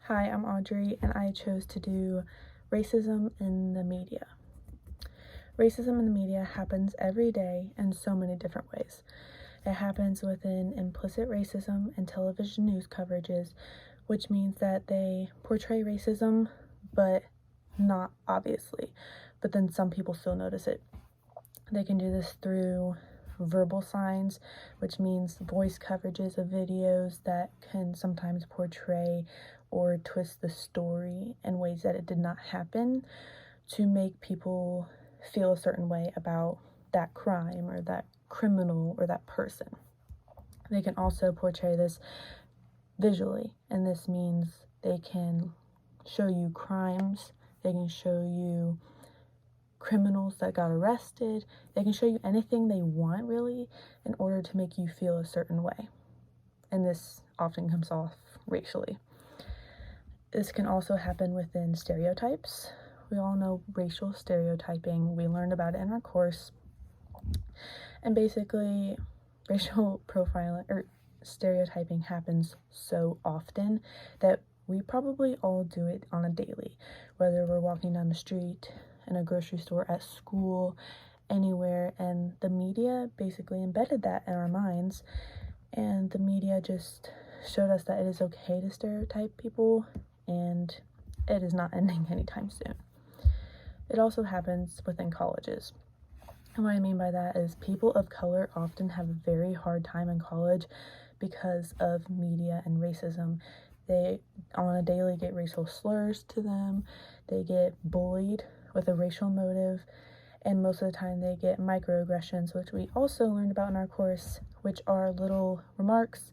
Hi, I'm Audrey, and I chose to do racism in the media. Racism in the media happens every day in so many different ways. It happens within implicit racism and television news coverages, which means that they portray racism, but not obviously. But then some people still notice it. They can do this through verbal signs, which means voice coverages of videos that can sometimes portray or twist the story in ways that it did not happen to make people feel a certain way about that crime or that criminal or that person. They can also portray this visually, and this means they can show you crimes, they can show you criminals that got arrested. They can show you anything they want, really, in order to make you feel a certain way. And this often comes off racially. This can also happen within stereotypes. We all know racial stereotyping. We learned about it in our course. And basically, racial profiling or stereotyping happens so often that we probably all do it on a daily, whether we're walking down the street, in a grocery store, at school, anywhere. And the media basically embedded that in our minds, and the media just showed us that it is okay to stereotype people, and it is not ending anytime soon. It also happens within colleges. And what I mean by that is people of color often have a very hard time in college because of media and racism. They on a daily get racial slurs to them, they get bullied with a racial motive, and most of the time they get microaggressions, which we also learned about in our course, which are little remarks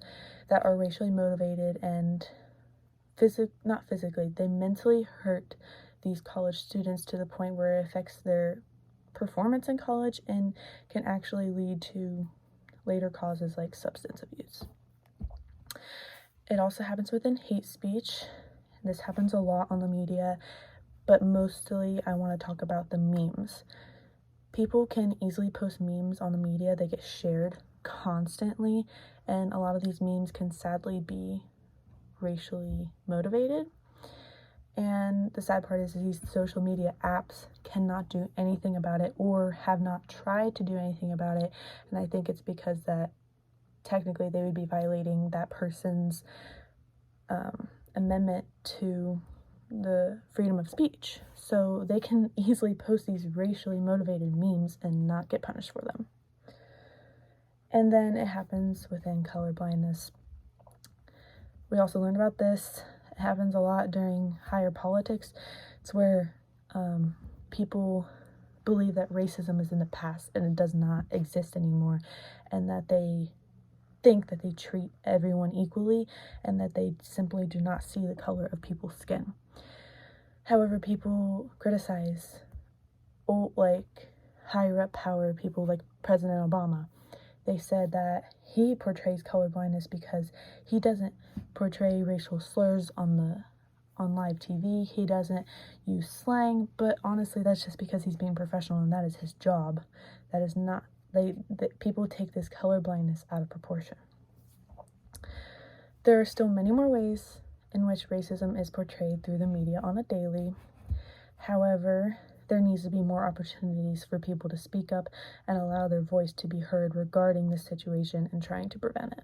that are racially motivated and not physically, they mentally hurt these college students to the point where it affects their performance in college and can actually lead to later causes like substance abuse. It also happens within hate speech. This happens a lot on the media, but mostly I want to talk about the memes. People can easily post memes on the media. They get shared constantly, and a lot of these memes can sadly be racially motivated. And the sad part is these social media apps cannot do anything about it or have not tried to do anything about it. And I think it's because that technically they would be violating that person's amendment to the freedom of speech. So they can easily post these racially motivated memes and not get punished for them. And then it happens within colorblindness. We also learned about this. It happens a lot during higher politics. It's where people believe that racism is in the past and it does not exist anymore, and that they think that they treat everyone equally and that they simply do not see the color of people's skin. However, people criticize higher up power people like President Obama. They said that he portrays colorblindness because he doesn't portray racial slurs on live TV. He doesn't use slang, but honestly, that's just because he's being professional and that is his job. That is not, people take this colorblindness out of proportion. There are still many more ways in which racism is portrayed through the media on a daily. However, there needs to be more opportunities for people to speak up and allow their voice to be heard regarding this situation and trying to prevent it.